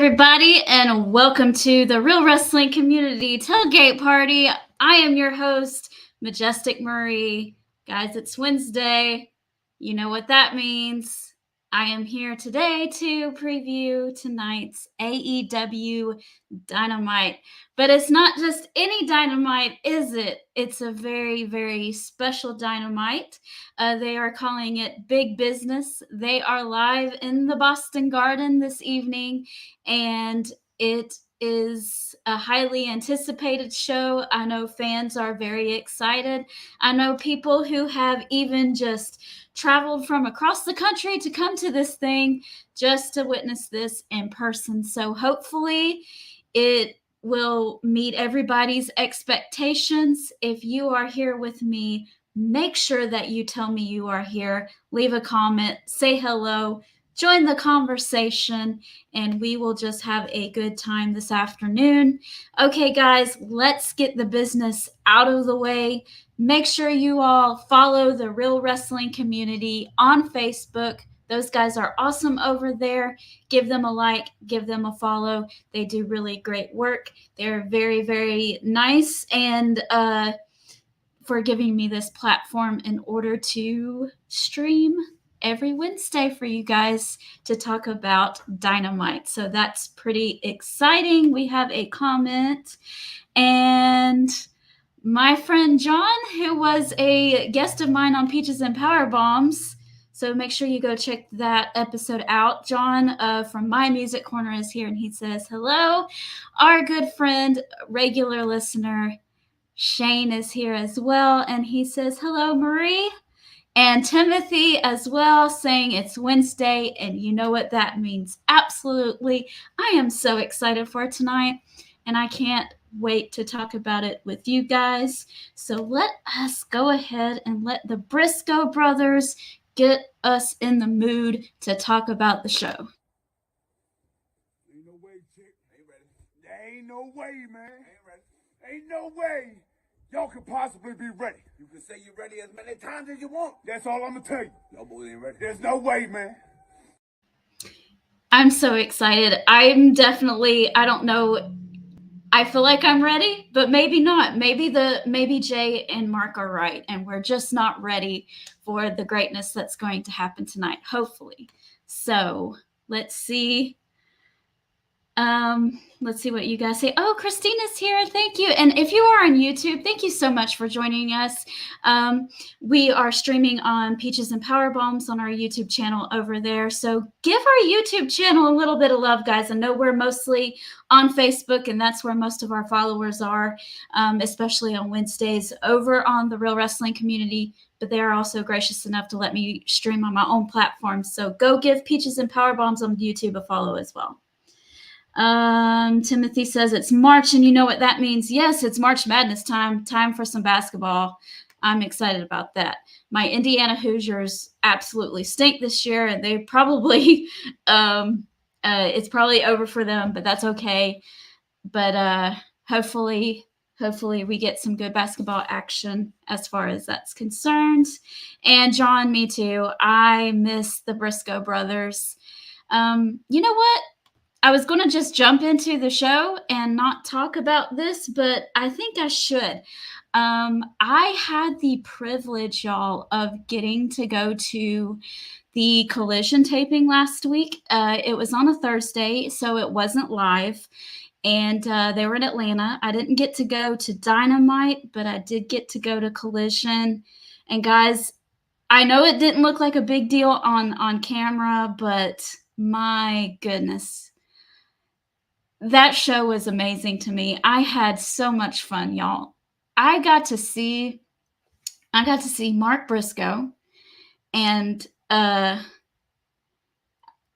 everybody, and welcome to the Real Wrestling Community Tailgate Party. I am your host, Majestic Marie. Guys, it's Wednesday. You know what that means. I am here today to preview tonight's AEW Dynamite. But it's not just any Dynamite, is it? It's a very, very special Dynamite. They are calling it Big Business. They are live in the Boston Garden this evening, and it is a highly anticipated show. I know fans are very excited. I know people who have even just traveled from across the country to come to this thing just to witness this in person. So hopefully it will meet everybody's expectations. If you are here with me, make sure that you tell me you are here. Leave a comment, say hello, join the conversation, and we will just have a good time this afternoon. Okay, guys, let's get the business out of the way. Make sure you all follow the Real Wrestling Community on Facebook. Those guys are awesome over there. Give them a like, give them a follow. They do really great work. They're very, very nice and for giving me this platform in order to stream every Wednesday for you guys to talk about Dynamite. So that's pretty exciting. We have a comment, and my friend John, who was a guest of mine on Peaches and Power Bombs, so make sure you go check that episode out. John from My Music Corner is here, and he says, hello. Our good friend, regular listener, Shane is here as well, and he says, hello, Marie. And Timothy as well, saying it's Wednesday, and you know what that means. Absolutely. I am so excited for tonight, and I can't wait to talk about it with you guys. So let us go ahead and let the Briscoe brothers get us in the mood to talk about the show. Ain't no way, chick. Ain't ready. There ain't no way, man. Ain't ready. Ain't no way y'all could possibly be ready. You can say you're ready as many times as you want. That's all I'm gonna tell you. Y'all boys ain't ready. There's no way, man. I'm so excited. I'm definitely, I don't know, I feel like I'm ready, but maybe not. Maybe Jay and Mark are right, and we're just not ready for the greatness that's going to happen tonight, hopefully. So let's see. Let's see what you guys say. Oh, Christina's here. Thank you. And if you are on YouTube, thank you so much for joining us. We are streaming on Peaches and Power Bombs on our YouTube channel over there. So give our YouTube channel a little bit of love, guys. I know we're mostly on Facebook, and that's where most of our followers are, especially on Wednesdays over on the Real Wrestling Community. But they are also gracious enough to let me stream on my own platform. So go give Peaches and Power Bombs on YouTube a follow as well. Timothy says it's March, and you know what that means. Yes, it's March Madness time for some basketball. I'm excited about that. My Indiana Hoosiers absolutely stink this year, and they probably it's probably over for them, but that's okay. But hopefully we get some good basketball action as far as that's concerned. And John, me too. I miss the Briscoe brothers. You know what? I was going to just jump into the show and not talk about this, but I think I should. I had the privilege, y'all, of getting to go to the Collision taping last week. It was on a Thursday, so it wasn't live, and they were in Atlanta. I didn't get to go to Dynamite, but I did get to go to Collision. And guys, I know it didn't look like a big deal on camera, but my goodness. That show was amazing to me. I had so much fun, y'all. I got to see Mark Briscoe and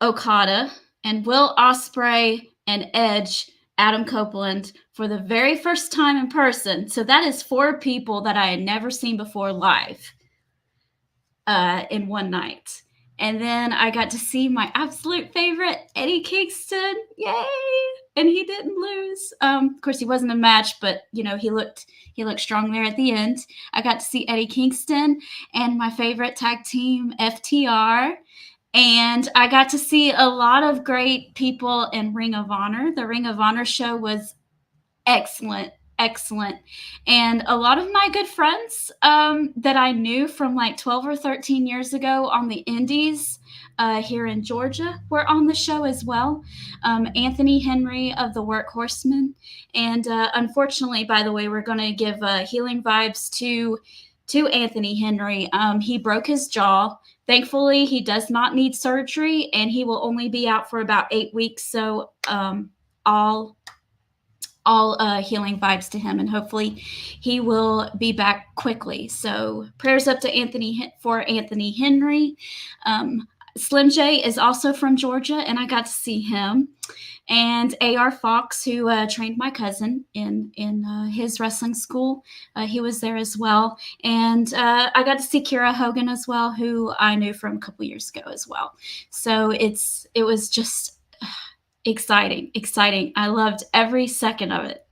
Okada and Will Ospreay and Edge, Adam Copeland, for the very first time in person. So that is 4 people that I had never seen before live in one night. And then I got to see my absolute favorite, Eddie Kingston. Yay! And he didn't lose. Of course, he wasn't a match, but you know he looked strong there at the end. I got to see Eddie Kingston and my favorite tag team, FTR, And I got to see a lot of great people in Ring of Honor. The Ring of Honor show was excellent, excellent. And a lot of my good friends that I knew from like 12 or 13 years ago on the indies here in Georgia were on the show as well. Anthony Henry of the Workhorsemen. And unfortunately, by the way, we're going to give healing vibes to Anthony Henry. He broke his jaw. Thankfully, he does not need surgery, and he will only be out for about 8 weeks. So all healing vibes to him, and hopefully he will be back quickly. So prayers up to Anthony Henry. Slim J is also from Georgia, and I got to see him. And AR Fox, who trained my cousin in his wrestling school, he was there as well. And I got to see Kira Hogan as well, who I knew from a couple years ago as well. So it was just exciting. I loved every second of it.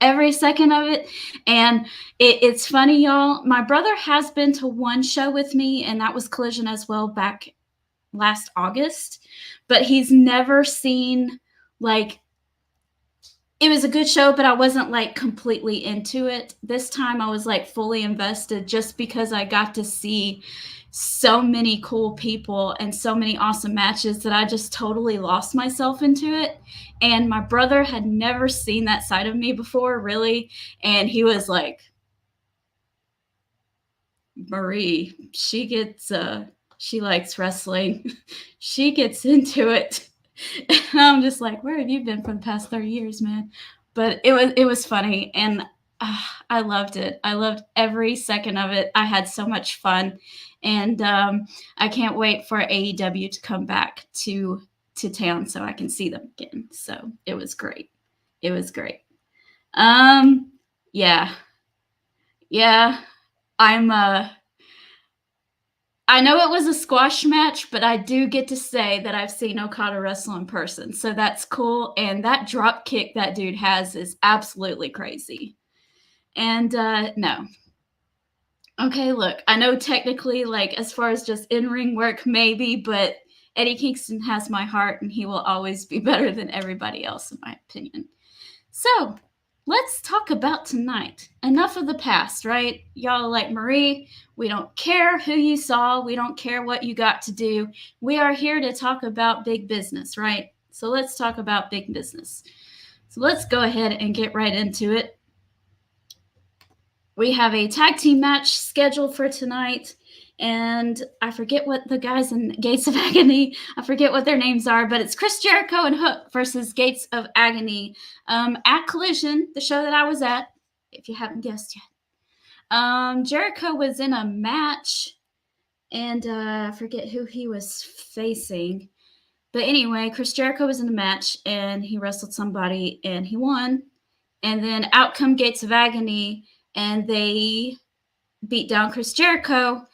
And it's funny, y'all. My brother has been to one show with me, and that was Collision as well back last August. But he's never seen, like, it was a good show, but I wasn't like completely into it. This time I was like fully invested just because I got to see so many cool people and so many awesome matches that I just totally lost myself into it. And my brother had never seen that side of me before, really. And he was like, Marie, she likes wrestling. She gets into it. And I'm just like, where have you been for the past 30 years, man? But it was funny, and I loved it. I loved every second of it. I had so much fun, and I can't wait for AEW to come back to town so I can see them again. So it was great. Yeah. I know it was a squash match, but I do get to say that I've seen Okada wrestle in person. So that's cool. And that drop kick that dude has is absolutely crazy. And no. Okay, look, I know technically, like, as far as just in-ring work, maybe, but Eddie Kingston has my heart, and he will always be better than everybody else, in my opinion. So let's talk about tonight. Enough of the past, right? Y'all like, Marie, we don't care who you saw. We don't care what you got to do. We are here to talk about big business, right? So let's talk about big business. So let's go ahead and get right into it. We have a tag team match scheduled for tonight. And I forget what the guys in Gates of Agony, I forget what their names are, but it's Chris Jericho and Hook versus Gates of Agony at Collision, the show that I was at, if you haven't guessed yet. Jericho was in a match, and I forget who he was facing. But anyway, Chris Jericho was in a match, and he wrestled somebody, and he won. And then out come Gates of Agony, and they beat down Chris Jericho.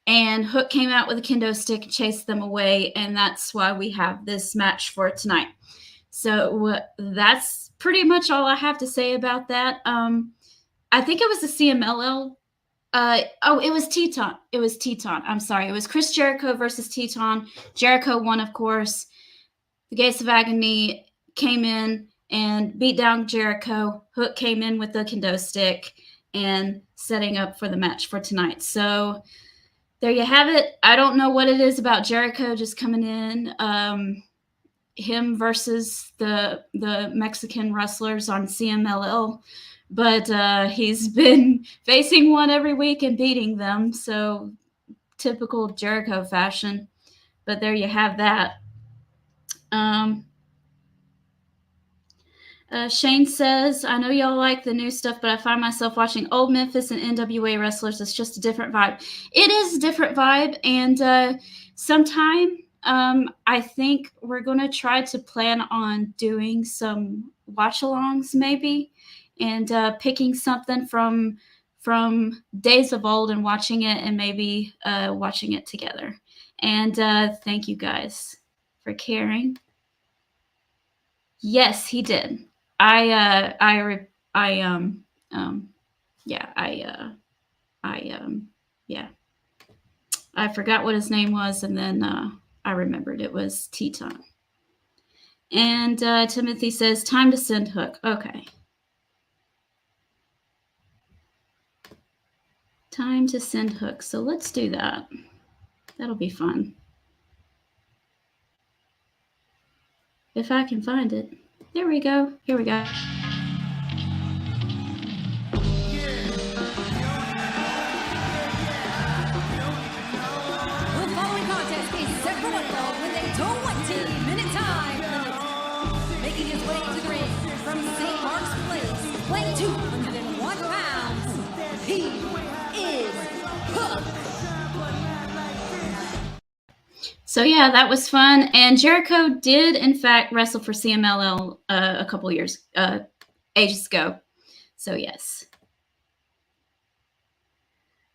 And Hook came out with a kendo stick and chased them away, and that's why we have this match for tonight. So that's pretty much all I have to say about that. I think it was the CMLL. It was Teton. I'm sorry. It was Chris Jericho versus Teton. Jericho won, of course. The Gates of Agony came in and beat down Jericho. Hook came in with the kendo stick and setting up for the match for tonight. So there you have it. I don't know what it is about Jericho just coming in. Him versus the Mexican wrestlers on CMLL. But he's been facing one every week and beating them. So typical Jericho fashion. But there you have that. Shane says, I know y'all like the new stuff, but I find myself watching old Memphis and NWA wrestlers. It's just a different vibe. It is a different vibe. And sometime I think we're going to try to plan on doing some watch-alongs maybe, and picking something from days of old and watching it, and maybe watching it together. And thank you guys for caring. Yes, he did. I forgot what his name was, and then I remembered it was tea time. And Timothy says, time to send Hook. Okay. Time to send Hook. So let's do that. That'll be fun. If I can find it. There we go. Here we go. The following contest is set for one fall with a 20-minute time limit. Making his way to the ring from St. Mark's Place, weighing 201 pounds, he is Hook. So yeah, that was fun. And Jericho did, in fact, wrestle for CMLL a couple years, ages ago. So yes.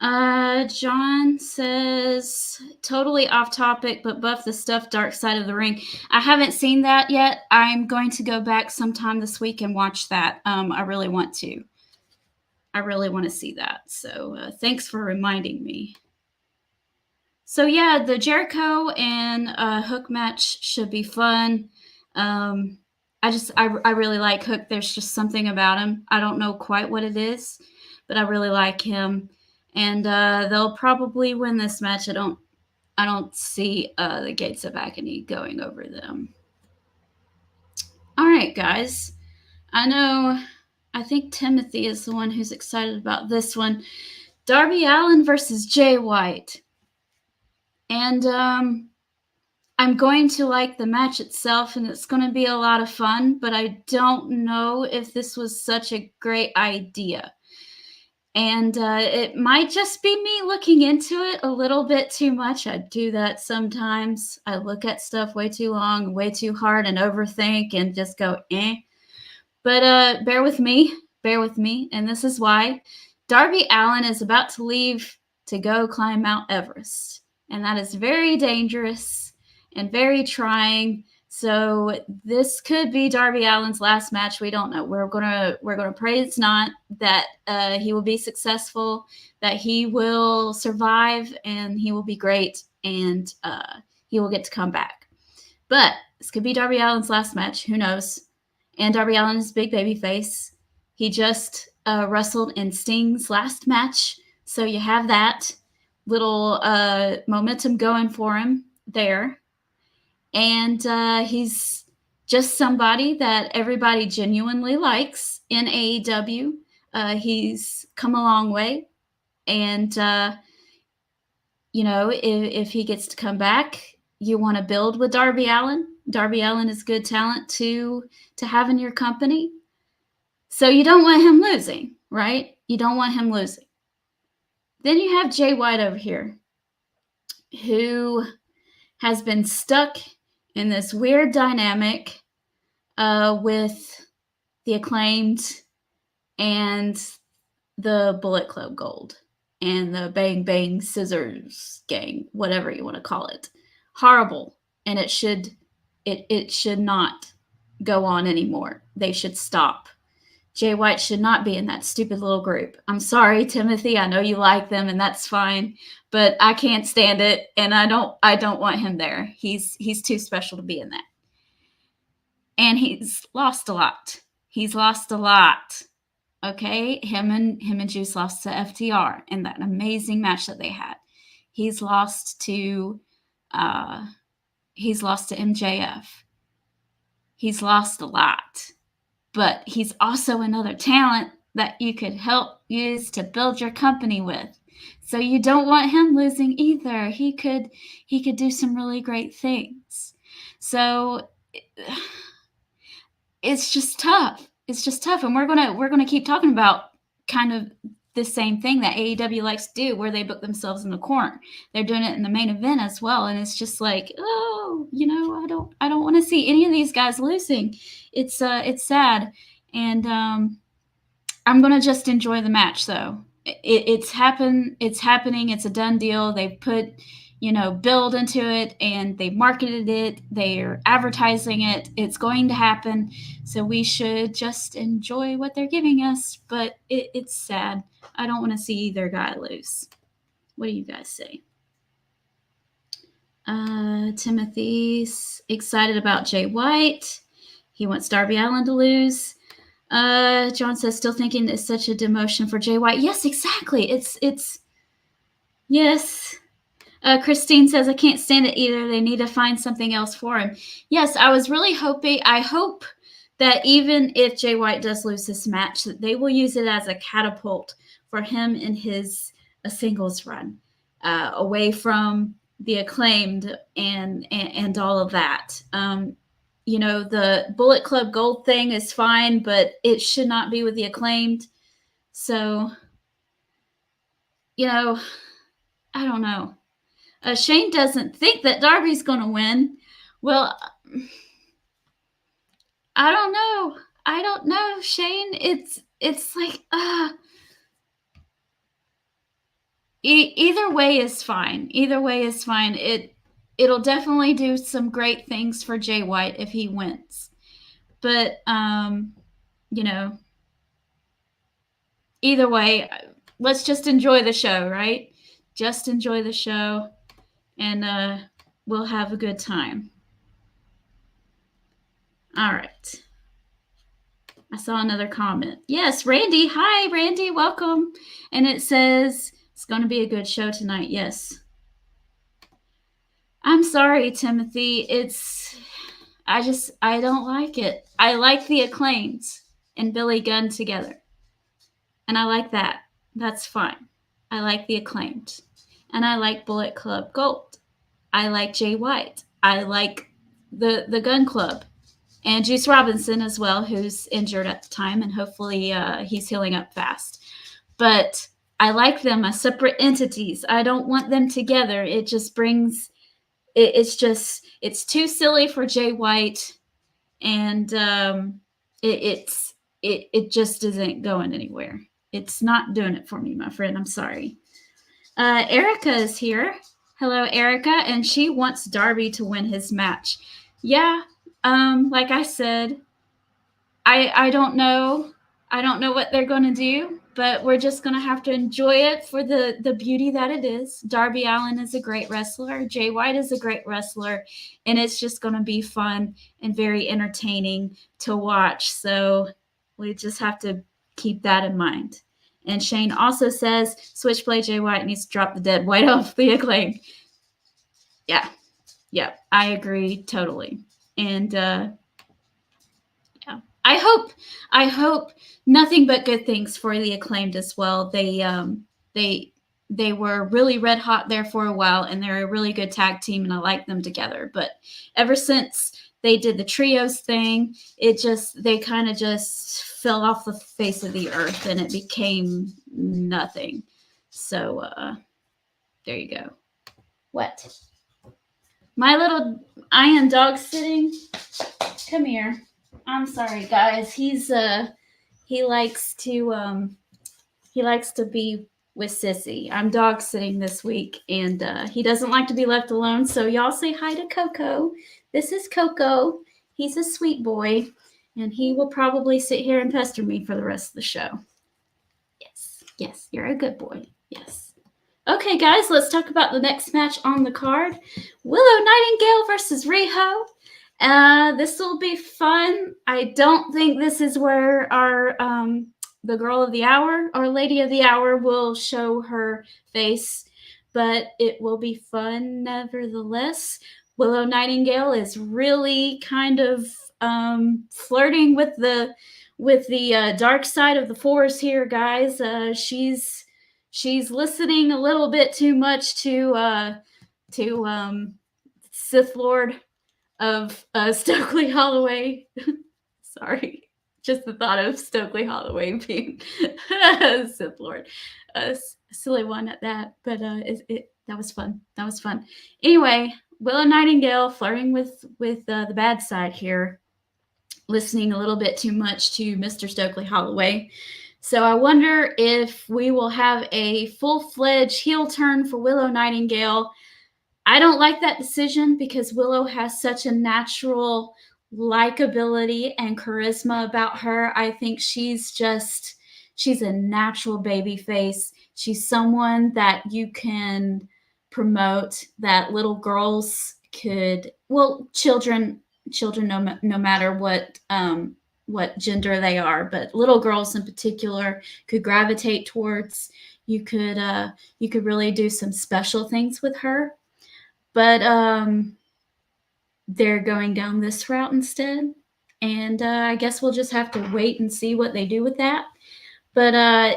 John says, totally off topic, but buff the stuffed dark side of the ring. I haven't seen that yet. I'm going to go back sometime this week and watch that. I really want to. I really want to see that. So thanks for reminding me. So yeah, the Jericho and Hook match should be fun. I really like Hook. There's just something about him. I don't know quite what it is, but I really like him. And they'll probably win this match. I don't see the Gates of Agony going over them. All right, guys. I think Timothy is the one who's excited about this one. Darby Allin versus Jay White. And I'm going to like the match itself, and it's going to be a lot of fun, but I don't know if this was such a great idea. And it might just be me looking into it a little bit too much. I do that sometimes. I look at stuff way too long, way too hard, and overthink and just go, eh. But bear with me. And this is why. Darby Allin is about to leave to go climb Mount Everest. And that is very dangerous and very trying. So this could be Darby Allin's last match. We don't know. We're gonna pray it's not. That he will be successful. That he will survive, and he will be great, and he will get to come back. But this could be Darby Allin's last match. Who knows? And Darby Allin is a big baby face. He just wrestled in Sting's last match, so you have that little momentum going for him there. And he's just somebody that everybody genuinely likes in AEW. He's come a long way. And, if he gets to come back, you want to build with Darby Allin. Darby Allin is good talent to have in your company. So you don't want him losing, right? You don't want him losing. Then you have Jay White over here, who has been stuck in this weird dynamic with the Acclaimed and the Bullet Club Gold and the Bang Bang Scissors Gang, whatever you want to call it. Horrible. And it should not go on anymore. They should stop. Jay White should not be in that stupid little group. I'm sorry, Timothy. I know you like them, and that's fine, but I can't stand it, and I don't want him there. He's too special to be in that. And he's lost a lot. Okay, him and Juice lost to FTR in that amazing match that they had. He's lost to MJF. He's lost a lot. But he's also another talent that you could help use to build your company with. So you don't want him losing either. He could do some really great things. So it's just tough. And we're gonna keep talking about kind of the same thing that AEW likes to do, where they book themselves in the corner. They're doing it in the main event as well, and it's just like, oh, I don't want to see any of these guys losing. It's sad, and I'm gonna just enjoy the match though. It's happening. It's a done deal. They've put build into it, and they marketed it. They're advertising it. It's going to happen. So we should just enjoy what they're giving us. But it's sad. I don't want to see either guy lose. What do you guys say? Timothy's excited about Jay White. He wants Darby Allin to lose. John says, still thinking it's such a demotion for Jay White. Yes, exactly. It's yes. Christine says, I can't stand it either. They need to find something else for him. Yes, I was really hoping, I hope that even if Jay White does lose this match, that they will use it as a catapult for him in his singles run, away from the Acclaimed and all of that. The Bullet Club Gold thing is fine, but it should not be with the Acclaimed. So, I don't know. Shane doesn't think that Darby's going to win. Well, I don't know. I don't know, Shane. It's like, either way is fine. Either way is fine. It'll definitely do some great things for Jay White if he wins. But, either way, let's just enjoy the show, right? Just enjoy the show, and we'll have a good time. All right. I saw another comment. Yes, Randy. Hi, Randy. Welcome. And it says, it's going to be a good show tonight. Yes. I'm sorry, Timothy. I don't like it. I like the Acclaimed and Billy Gunn together. And I like that. That's fine. I like the Acclaimed. And I like Bullet Club Gold. I like Jay White. I like the Gun Club. And Juice Robinson as well, who's injured at the time, and hopefully he's healing up fast. But I like them as separate entities. I don't want them together. It just brings it's too silly for Jay White, and it just isn't going anywhere. It's not doing it for me, my friend. I'm sorry. Erica is here. Hello, Erica, and she wants Darby to win his match. Yeah. Like I said, I don't know. I don't know what they're going to do, but we're just going to have to enjoy it for the beauty that it is. Darby Allin is a great wrestler. Jay White is a great wrestler, and it's just going to be fun and very entertaining to watch. So we just have to keep that in mind. And Shane also says, Switchblade Jay White needs to drop the dead White off the Acclaim. Yeah, I agree totally. And I hope nothing but good things for the Acclaimed as well. They were really red hot there for a while, and they're a really good tag team, and I like them together. But ever since they did the trios thing, they kind of just fell off the face of the earth, and it became nothing. So there you go. What? My little Iron dog sitting. Come here. I'm sorry, guys. He likes to be with Sissy. I'm dog sitting this week, and he doesn't like to be left alone. So y'all say hi to Coco. This is Coco. He's a sweet boy, and he will probably sit here and pester me for the rest of the show. Yes, you're a good boy. Yes. Okay, guys, let's talk about the next match on the card. Willow Nightingale versus Riho. This will be fun. I don't think this is where our the girl of the hour, our lady of the hour, will show her face, but it will be fun nevertheless. Willow Nightingale is really kind of flirting with the dark side of the force here, guys. She's listening a little bit too much to Sith Lord of Stokely Holloway. Sorry, just the thought of Stokely Holloway being Sith Lord. Silly one at that, but that was fun. That was fun. Anyway, Willow Nightingale flirting with the bad side here, listening a little bit too much to Mr. Stokely Holloway. So I wonder if we will have a full-fledged heel turn for Willow Nightingale. I don't like that decision because Willow has such a natural likability and charisma about her. I think she's a natural baby face. She's someone that you can promote that little girls could, well, children no matter what gender they are, but little girls in particular could gravitate towards. You could really do some special things with her, but they're going down this route instead, and I guess we'll just have to wait and see what they do with that. But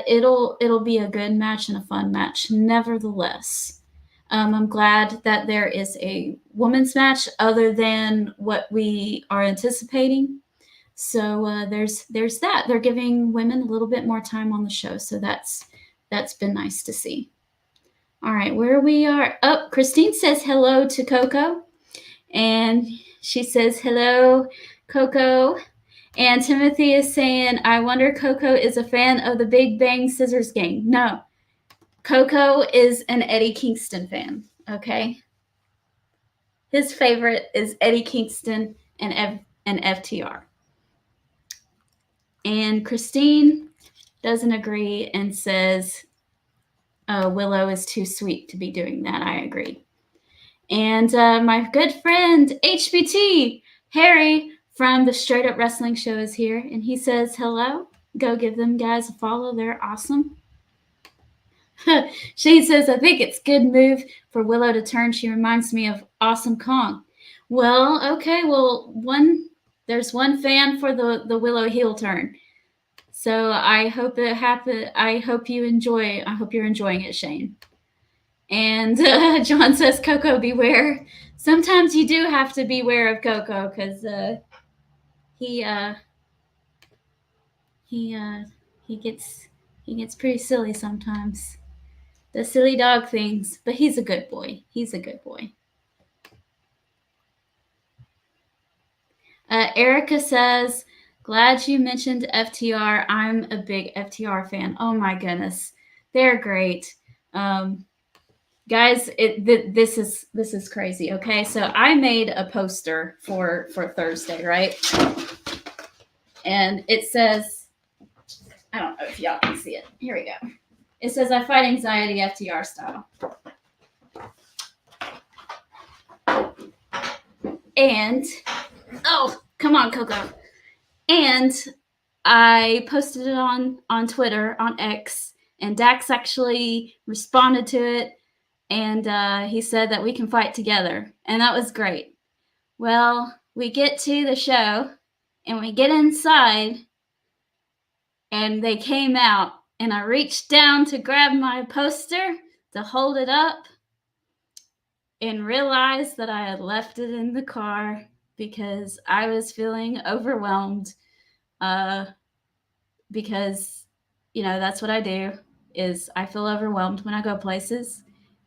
it'll be a good match and a fun match, nevertheless. I'm glad that there is a women's match other than what we are anticipating. So there's that. They're giving women a little bit more time on the show, so that's been nice to see. All right, where we are. Oh, Christine says hello to Coco, and she says hello, Coco. And Timothy is saying, I wonder Coco is a fan of the Big Bang Scissors Gang. No, Coco is an Eddie Kingston fan, okay? His favorite is Eddie Kingston and FTR. And Christine doesn't agree and says Willow is too sweet to be doing that. I agree. And my good friend HBT, Harry, from the Straight Up Wrestling Show is here, and he says hello. Go give them guys a follow. They're awesome. Shane says, I think it's a good move for Willow to turn. She reminds me of Awesome Kong. Well, okay. Well, there's one fan for the Willow heel turn. So I hope it happens. I hope you're enjoying it, Shane. And John says, Coco, beware. Sometimes you do have to beware of Coco because he gets pretty silly sometimes. The silly dog things, but he's a good boy. Erica says, glad you mentioned FTR. I'm a big FTR fan. Oh my goodness, they're great. Guys, this is crazy. Okay, so I made a poster for Thursday, right? And it says, I don't know if y'all can see it. Here we go. It says, I fight anxiety FTR style. And, oh, come on, Coco. And I posted it on Twitter, on X, and Dax actually responded to it, and he said that we can fight together, and that was great. Well, we get to the show, and we get inside, and they came out, and I reached down to grab my poster to hold it up and realized that I had left it in the car because I was feeling overwhelmed because, that's what I do, is I feel overwhelmed when I go places,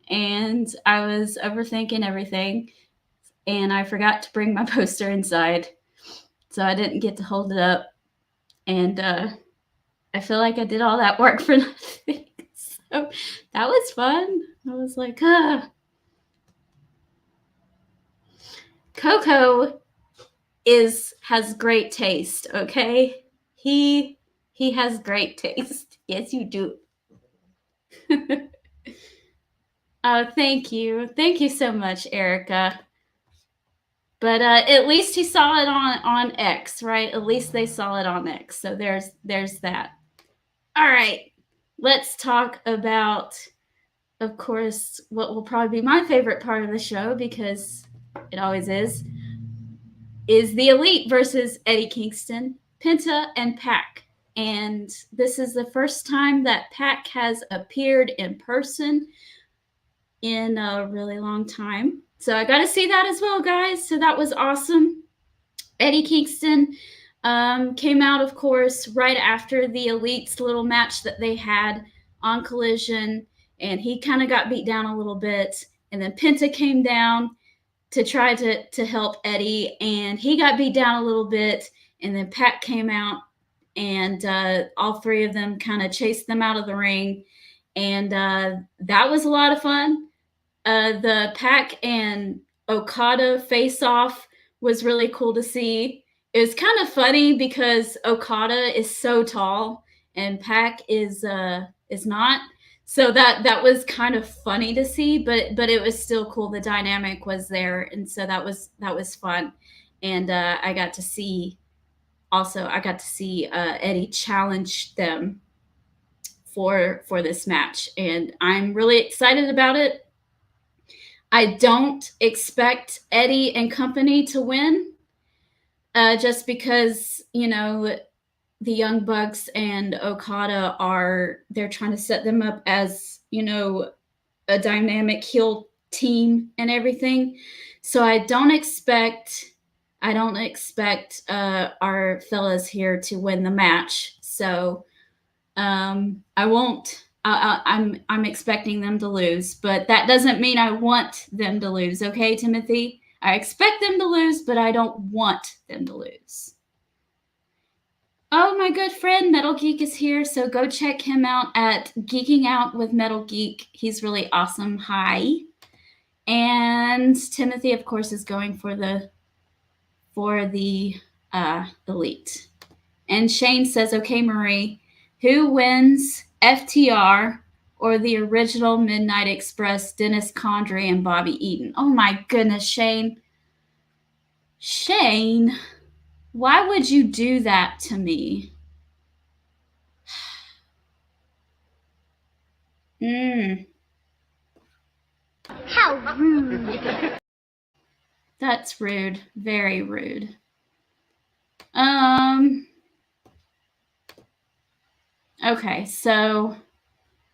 and I was overthinking everything, and I forgot to bring my poster inside, so I didn't get to hold it up, and I feel like I did all that work for nothing. So that was fun. I was like, Coco has great taste, okay? He has great taste. Yes, you do. Oh, thank you. Thank you so much, Erica. But at least he saw it on X, right? At least they saw it on X. So there's that. All right, let's talk about, of course, what will probably be my favorite part of the show, because it always is the Elite versus Eddie Kingston, Penta, and Pac. And this is the first time that Pac has appeared in person in a really long time. So I got to see that as well, guys. So that was awesome. Eddie Kingston came out, of course, right after the Elite's little match that they had on Collision, and he kind of got beat down a little bit. And then Penta came down to try to help Eddie, and he got beat down a little bit. And then Pac came out, and all three of them kind of chased them out of the ring. And that was a lot of fun. The Pac and Okada face-off was really cool to see. It was kind of funny because Okada is so tall and Pac is not. So that was kind of funny to see, but it was still cool. The dynamic was there, and so that was fun. And I got to see Eddie challenge them for this match, and I'm really excited about it. I don't expect Eddie and company to win, just because the Young Bucks and Okada they're trying to set them up as a dynamic heel team and everything. So I don't expect our fellas here to win the match. So I won't. I'm expecting them to lose, but that doesn't mean I want them to lose. Okay, Timothy? I expect them to lose, but I don't want them to lose. Oh, my good friend Metal Geek is here, so go check him out at Geeking Out with Metal Geek. He's really awesome. Hi. And Timothy, of course, is going for the elite. And Shane says, okay, Marie, who wins, FTR or the original Midnight Express, Dennis Condrey and Bobby Eaton? Oh my goodness, Shane. Shane, why would you do that to me? How rude. That's rude. Very rude. Okay, so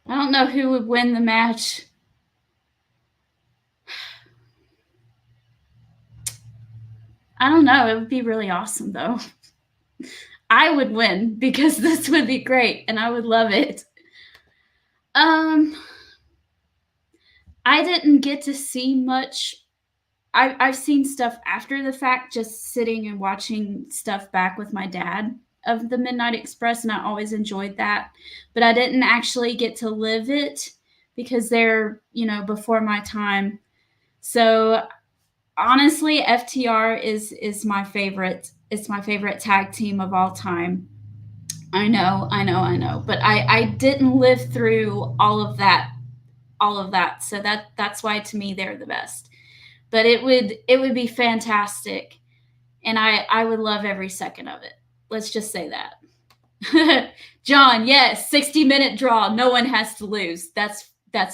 I don't know who would win the match. I don't know. It would be really awesome, though. I would win because this would be great, and I would love it. I didn't get to see much. I've seen stuff after the fact, just sitting and watching stuff back with my dad of the Midnight Express, and I always enjoyed that. But I didn't actually get to live it because they're, before my time. So honestly, FTR is my favorite. It's my favorite tag team of all time. I know. But I didn't live through all of that. So that's why to me they're the best. But it would be fantastic, and I would love every second of it. Let's just say that. John, yes, 60-minute draw. No one has to lose. That's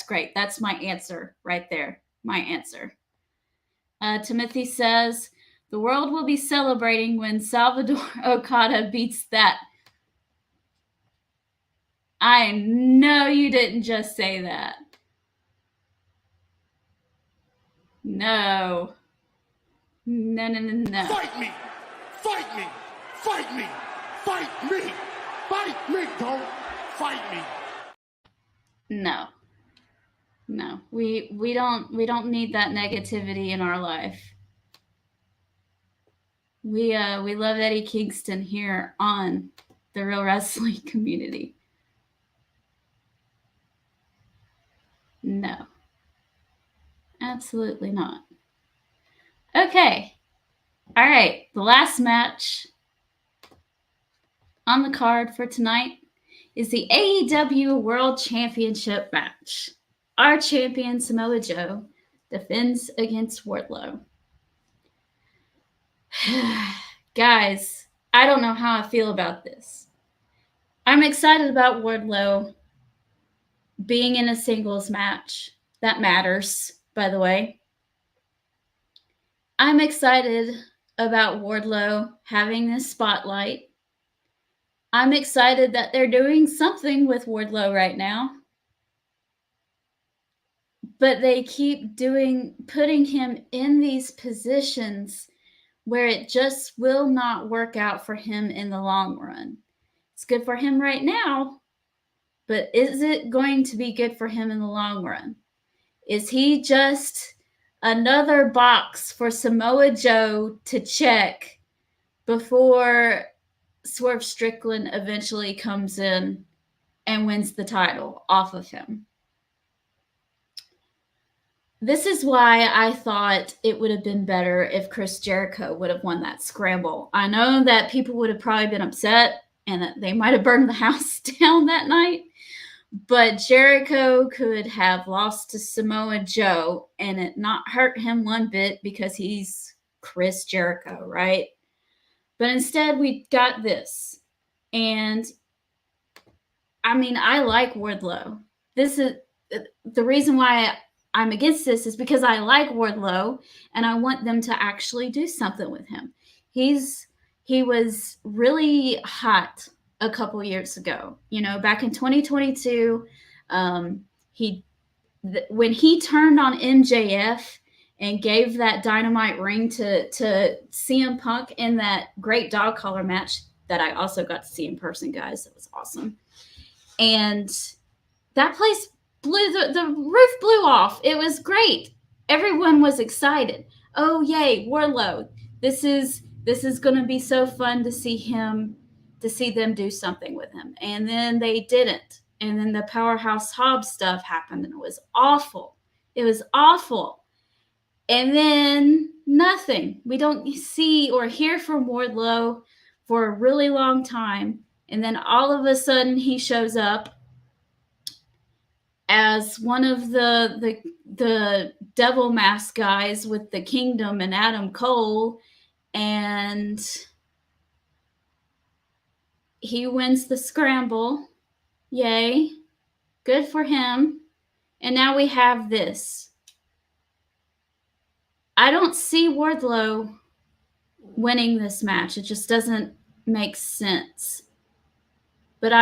great. That's my answer right there. My answer. Timothy says, the world will be celebrating when Salvador Okada beats that. I know you didn't just say that. No. No. Fight me! Fight me! Fight me! Fight me! Fight me! Don't fight me! No. We don't need that negativity in our life. We love Eddie Kingston here on the Real Wrestling Community. No. Absolutely not. Okay. All right. The last match on the card for tonight is the AEW World Championship match. Our champion, Samoa Joe, defends against Wardlow. Guys, I don't know how I feel about this. I'm excited about Wardlow being in a singles match. That matters, by the way. I'm excited about Wardlow having this spotlight. I'm excited that they're doing something with Wardlow right now. But they keep putting him in these positions where it just will not work out for him in the long run. It's good for him right now, but is it going to be good for him in the long run? Is he just another box for Samoa Joe to check before Swerve Strickland eventually comes in and wins the title off of him? This is why I thought it would have been better if Chris Jericho would have won that scramble. I know that people would have probably been upset and that they might have burned the house down that night, But Jericho could have lost to Samoa Joe and it not hurt him one bit because he's Chris Jericho, right? But instead, we got this. And I mean, I like Wardlow. This is the reason why I'm against this is because I like Wardlow and I want them to actually do something with him. He was really hot a couple years ago. You know, back in 2022, when he turned on MJF and gave that Dynamite ring to CM Punk in that great dog collar match that I also got to see in person, guys. It was awesome. And that place blew, the roof blew off. It was great. Everyone was excited. Oh, yay, Wardlow. This is going to be so fun to see them do something with him. And then they didn't. And then the Powerhouse Hobbs stuff happened, and it was awful. It was awful. And then nothing. We don't see or hear from Wardlow for a really long time. And then all of a sudden he shows up as one of the devil mask guys with the Kingdom and Adam Cole, and he wins the scramble. Yay. Good for him. And now we have this. I don't see Wardlow winning this match. It just doesn't make sense. But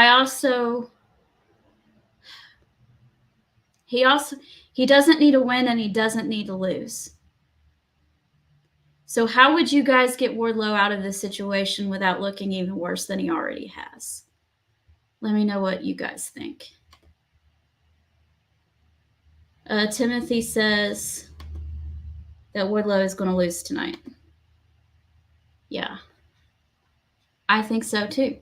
he doesn't need to win and he doesn't need to lose. So how would you guys get Wardlow out of this situation without looking even worse than he already has? Let me know what you guys think. Timothy says that Wardlow is going to lose tonight. Yeah. I think so too.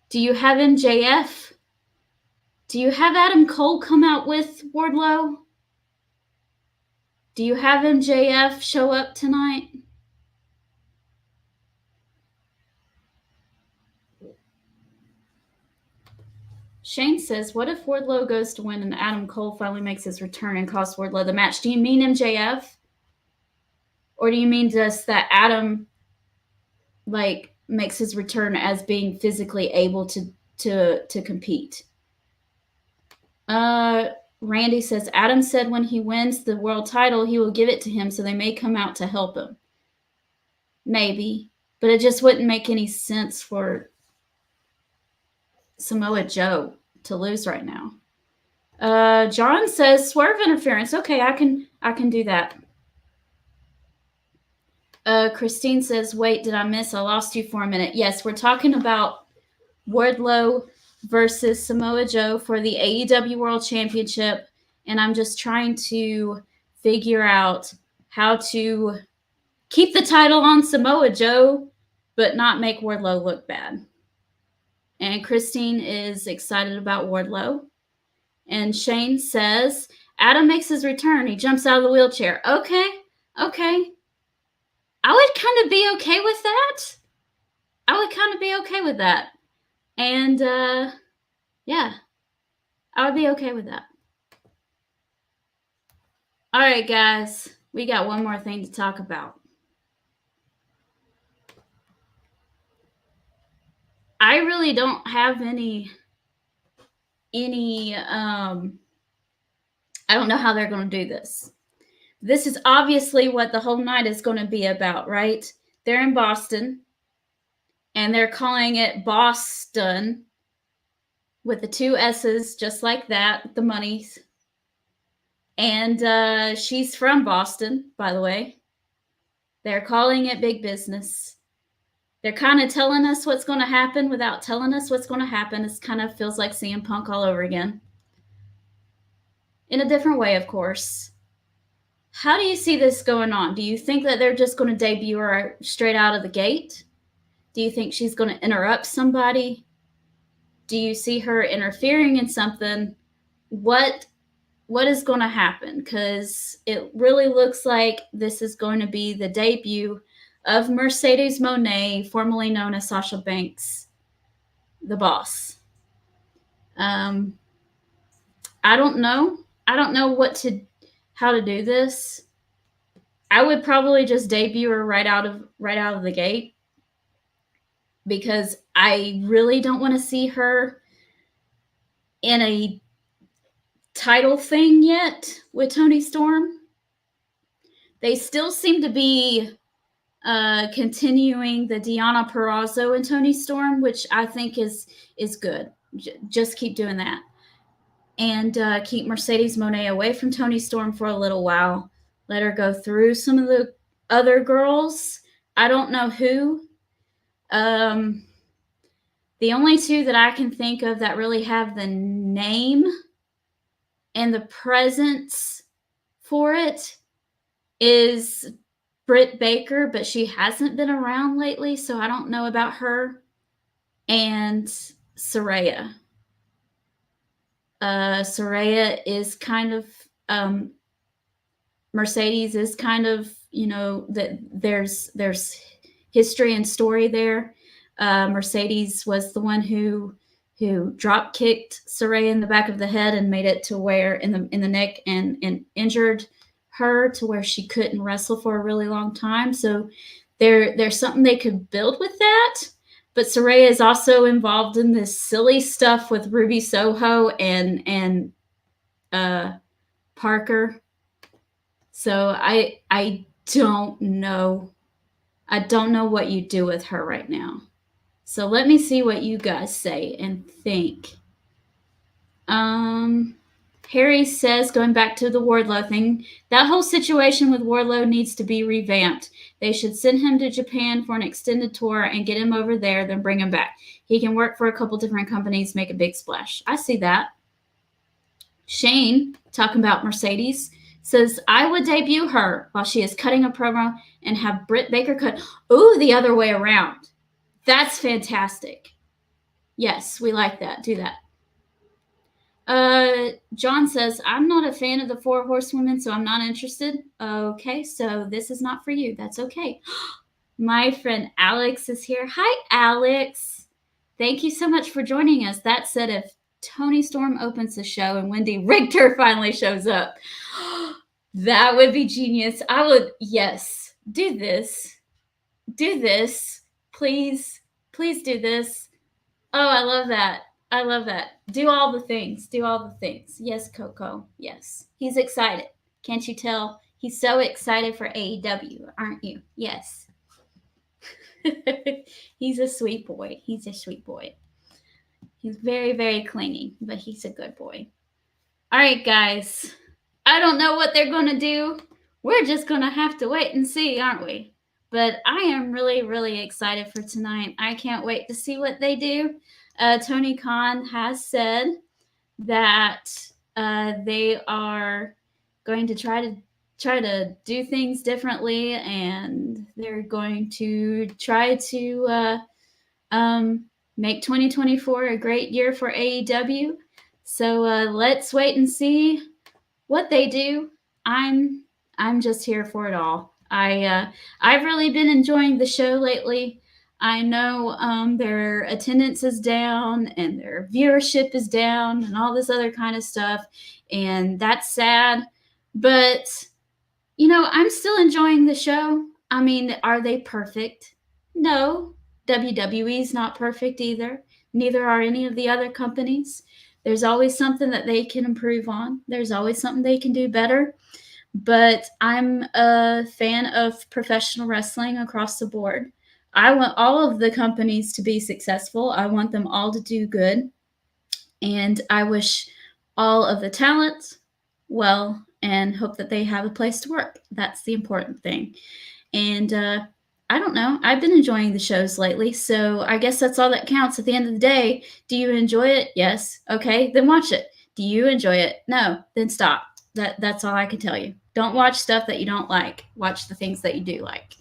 Do you have MJF? Do you have Adam Cole come out with Wardlow? Do you have MJF show up tonight? Shane says, what if Wardlow goes to win and Adam Cole finally makes his return and costs Wardlow the match? Do you mean MJF? Or do you mean just that Adam makes his return as being physically able to compete? Randy says, Adam said when he wins the world title, he will give it to him, so they may come out to help him. Maybe. But it just wouldn't make any sense for Samoa Joe to lose right now. John says, swerve interference. Okay, I can do that. Christine says, wait, did I miss? I lost you for a minute. Yes, we're talking about Wardlow versus Samoa Joe for the AEW World Championship, and I'm just trying to figure out how to keep the title on Samoa Joe, but not make Wardlow look bad. And Christine is excited about Wardlow. And Shane says, Adam makes his return. He jumps out of the wheelchair. Okay. I would kind of be okay with that. And, yeah, I would be okay with that. All right, guys, we got one more thing to talk about. I really don't have any I don't know how they're going to do this. This is obviously what the whole night is going to be about, right? They're in Boston, and they're calling it Boston with the two S's, just like that, the monies. And she's from Boston, by the way. They're calling it big business. They're kind of telling us what's going to happen without telling us what's going to happen. It kind of feels like CM Punk all over again. In a different way, of course. How do you see this going on? Do you think that they're just going to debut her straight out of the gate? Do you think she's going to interrupt somebody? Do you see her interfering in something? What is going to happen? Because it really looks like this is going to be the debut of Mercedes Moné, formerly known as Sasha Banks, the boss. I don't know. I don't know how to do this. I would probably just debut her right out of the gate, because I really don't want to see her in a title thing yet with Toni Storm. They still seem to be continuing the Deonna Purrazzo and Toni Storm, which I think is good. Just keep doing that, and keep Mercedes Moné away from Toni Storm for a little while. Let her go through some of the other girls. I don't know who. The only two that I can think of that really have the name and the presence for it is Britt Baker, but she hasn't been around lately, so I don't know about her, and Saraya. Saraya is kind of Mercedes is kind of, that there's history and story there. Mercedes was the one who drop kicked Saraya in the back of the head and made it to where in the neck and injured her to where she couldn't wrestle for a really long time. So there's something they could build with that. But Saraya is also involved in this silly stuff with Ruby Soho and Parker. So I don't know. I don't know what you do with her right now. So let me see what you guys say and think. Harry says, going back to the Wardlow thing, that whole situation with Wardlow needs to be revamped. They should send him to Japan for an extended tour and get him over there, then bring him back. He can work for a couple different companies, make a big splash. I see that. Shane, talking about Mercedes, says, I would debut her while she is cutting a promo and have Britt Baker cut. Ooh, the other way around. That's fantastic. Yes, we like that. Do that. John says, I'm not a fan of the Four Horsewomen, so I'm not interested. Okay, so this is not for you. That's okay. My friend Alex is here. Hi, Alex. Thank you so much for joining us. That said, if Toni Storm opens the show and Wendy Richter finally shows up, that would be genius. I would, yes, do this. Do this. Please do this. Oh, I love that. I love that. Do all the things. Do all the things. Yes, Coco. Yes. He's excited. Can't you tell? He's so excited for AEW, aren't you? Yes. He's a sweet boy. He's a sweet boy. He's very, very clingy, but he's a good boy. All right, guys. I don't know what they're going to do. We're just going to have to wait and see, aren't we? But I am really, really excited for tonight. I can't wait to see what they do. Tony Khan has said that they are going to try to do things differently, and they're going to try to make 2024 a great year for AEW. So let's wait and see what they do. I'm just here for it all. I've really been enjoying the show lately. I know their attendance is down and their viewership is down and all this other kind of stuff, and that's sad. But I'm still enjoying the show. I mean, are they perfect? No. WWE's not perfect either. Neither are any of the other companies. There's always something that they can improve on. There's always something they can do better. But I'm a fan of professional wrestling across the board. I want all of the companies to be successful. I want them all to do good. And I wish all of the talent well and hope that they have a place to work. That's the important thing. And I don't know. I've been enjoying the shows lately, so I guess that's all that counts at the end of the day. Do you enjoy it? Yes. Okay, then watch it. Do you enjoy it? No, then stop. That's all I can tell you. Don't watch stuff that you don't like. Watch the things that you do like.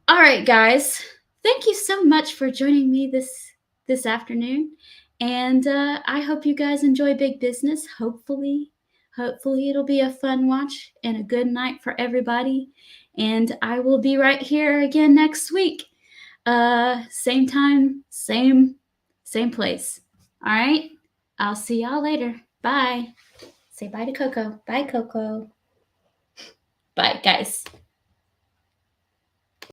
All right, guys. Thank you so much for joining me this afternoon. And I hope you guys enjoy Big Business. Hopefully it'll be a fun watch and a good night for everybody. And I will be right here again next week. Same time, same place. All right? I'll see y'all later. Bye. Say bye to Coco. Bye, Coco. Bye, guys.